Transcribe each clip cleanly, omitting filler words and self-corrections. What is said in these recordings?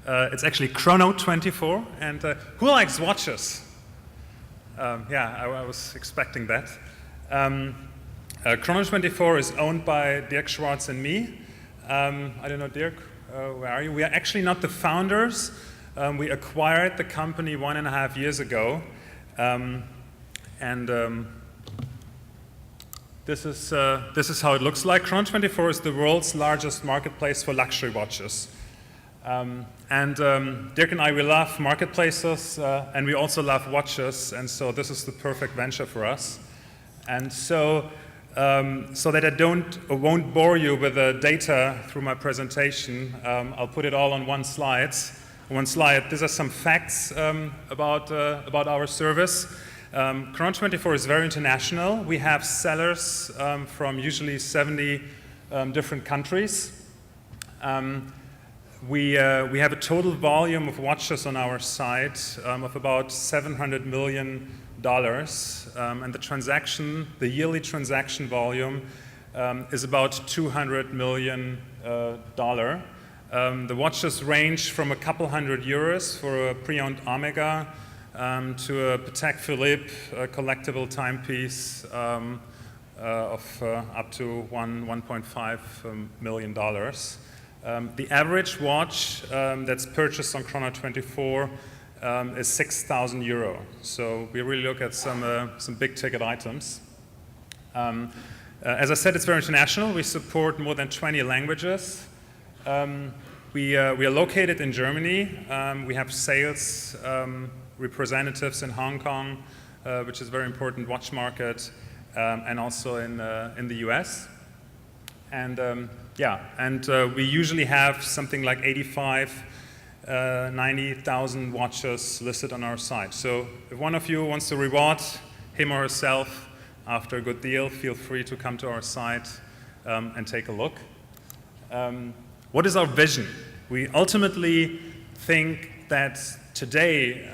It's actually Chrono24. And who likes watches? Yeah, I was expecting that. Chrono24 is owned by Dirk Schwartz and me. I don't know, Dirk, where are you? We are actually not the founders. We acquired the company 1.5 years ago. This is how it looks like. Chrono24 is the world's largest marketplace for luxury watches. Dirk and I, we love marketplaces, and we also love watches, and so this is the perfect venture for us. And so that I won't bore you with the data through my presentation, I'll put it all on one slide. These are some facts about our service. Chrono24 is very international. We have sellers from usually 70 different countries. We have a total volume of watches on our site of about $700 million. And the yearly transaction volume is about $200 million. The watches range from a couple €100 for a pre-owned Omega to a Patek Philippe collectible timepiece of up to $1.5 million. The average watch that's purchased on Chrono24 is €6,000. So we really look at some big ticket items. As I said, it's very international. We support more than 20 languages. We are located in Germany. We have sales representatives in Hong Kong, which is a very important watch market, and also in the US. We usually have something like 90,000 watches listed on our site. So if one of you wants to reward him or herself after a good deal, feel free to come to our site and take a look. What is our vision? We ultimately think that today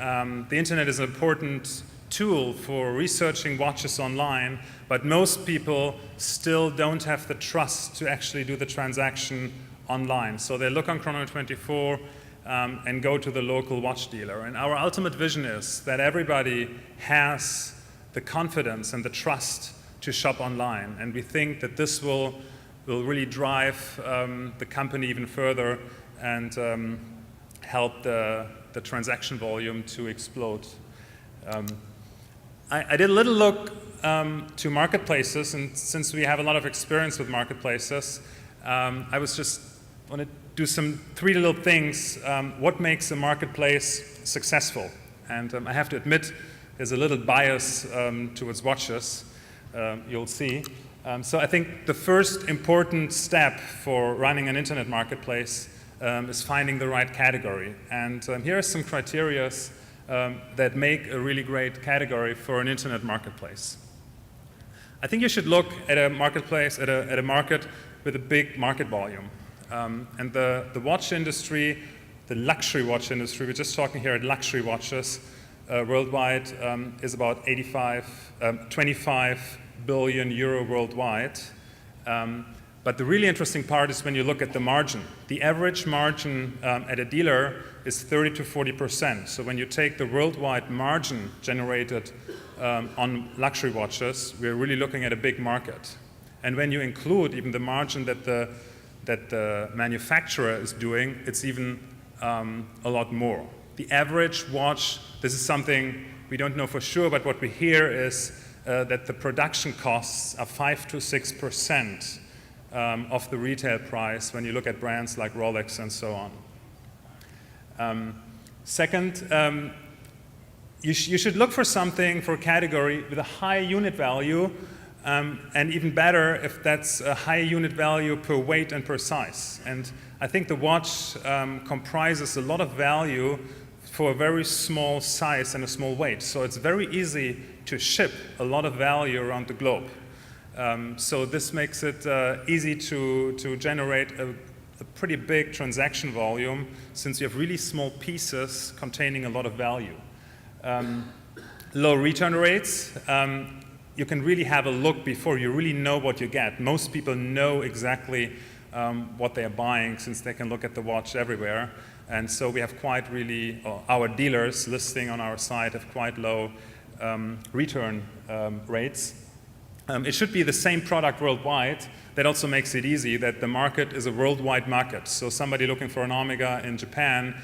the internet is an important tool for researching watches online, but most people still don't have the trust to actually do the transaction online. So they look on Chrono24 and go to the local watch dealer. And our ultimate vision is that everybody has the confidence and the trust to shop online. And we think that this will really drive the company even further and help the transaction volume to explode. I did a little look to marketplaces, and since we have a lot of experience with marketplaces, I was just want to do three little things. What makes a marketplace successful? And I have to admit, there's a little bias towards watches. You'll see. So I think the first important step for running an internet marketplace is finding the right category. And here are some criteria that make a really great category for an internet marketplace. I think you should look at a marketplace, at a market with a big market volume. And the watch industry, the luxury watch industry, we're just talking here at luxury watches, worldwide is about 25 billion euro worldwide. But the really interesting part is when you look at the margin. The average margin at a dealer is 30 to 40%. So when you take the worldwide margin generated on luxury watches, we're really looking at a big market. And when you include even the margin that the manufacturer is doing, it's even a lot more. The average watch, this is something we don't know for sure, but what we hear is that the production costs are 5 to 6% of the retail price when you look at brands like Rolex and so on. Second, you should look for something, for a category with a high unit value, and even better if that's a high unit value per weight and per size. And I think the watch comprises a lot of value for a very small size and a small weight. So it's very easy to ship a lot of value around the globe. So this makes it easy to generate a pretty big transaction volume, since you have really small pieces containing a lot of value. Low return rates. You can really have a look before you really know what you get. Most people know exactly what they are buying, since they can look at the watch everywhere. And so we have quite really, our dealers listing on our site have quite low return rates. It should be the same product worldwide. That also makes it easy that the market is a worldwide market. So somebody looking for an Omega in Japan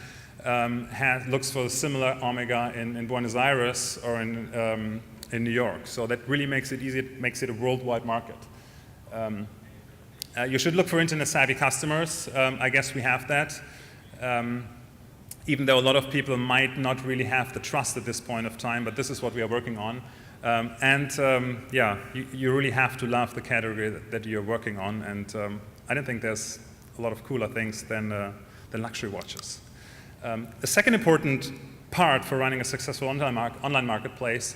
looks for a similar Omega in Buenos Aires or in New York. So that really makes it easy, it makes it a worldwide market. You should look for internet-savvy customers. I guess we have that. Even though a lot of people might not really have the trust at this point of time, but this is what we are working on. Yeah, you really have to love the category that you're working on, and I don't think there's a lot of cooler things than luxury watches. The second important part for running a successful online marketplace,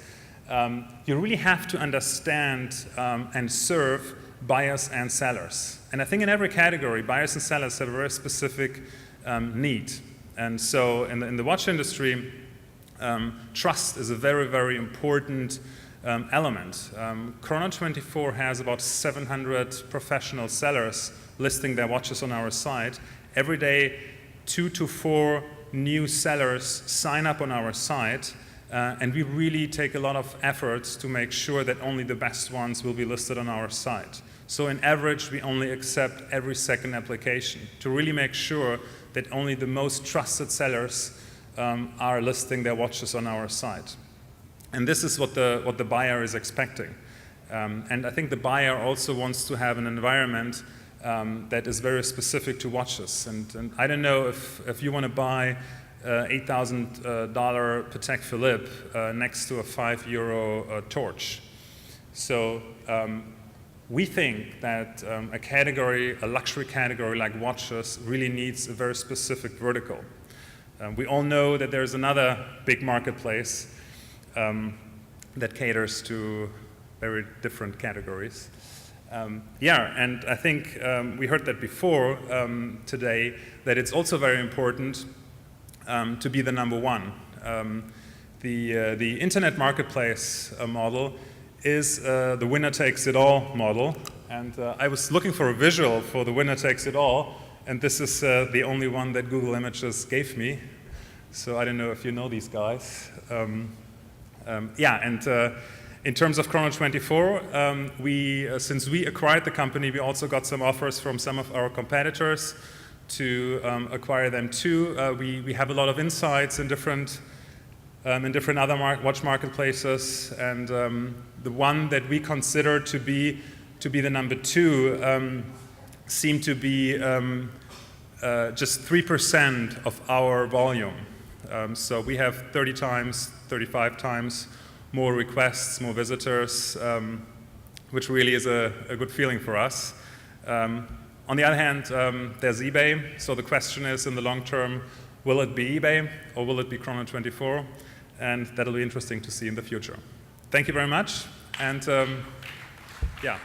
you really have to understand and serve buyers and sellers. And I think in every category, buyers and sellers have a very specific need. And so in the watch industry, trust is a very, very important element. Chrono24 has about 700 professional sellers listing their watches on our site. Every day, 2 to 4 new sellers sign up on our site, and we really take a lot of efforts to make sure that only the best ones will be listed on our site. So in average, we only accept every second application to really make sure that only the most trusted sellers are listing their watches on our site. And this is what the buyer is expecting. And I think the buyer also wants to have an environment that is very specific to watches. And I don't know if you want to buy $8,000 Patek Philippe next to a €5 torch. So we think that a luxury category like watches really needs a very specific vertical. We all know that there's another big marketplace that caters to very different categories. Yeah, and I think we heard that before today, that it's also very important to be the number one. The internet marketplace model is the winner-takes-it-all model. And I was looking for a visual for the winner-takes-it-all, and this is the only one that Google Images gave me. So I don't know if you know these guys. Yeah, and in terms of Chrono24, since we acquired the company, we also got some offers from some of our competitors to acquire them too. We have a lot of insights in different other watch marketplaces, and the one that we consider to be the number 2 seemed to be just 3% of our volume. So we have 30 times, 35 times more requests, more visitors, which really is a good feeling for us. On the other hand, there's eBay. So the question is, in the long term, will it be eBay or will it be Chrono24? And that'll be interesting to see in the future. Thank you very much. And yeah.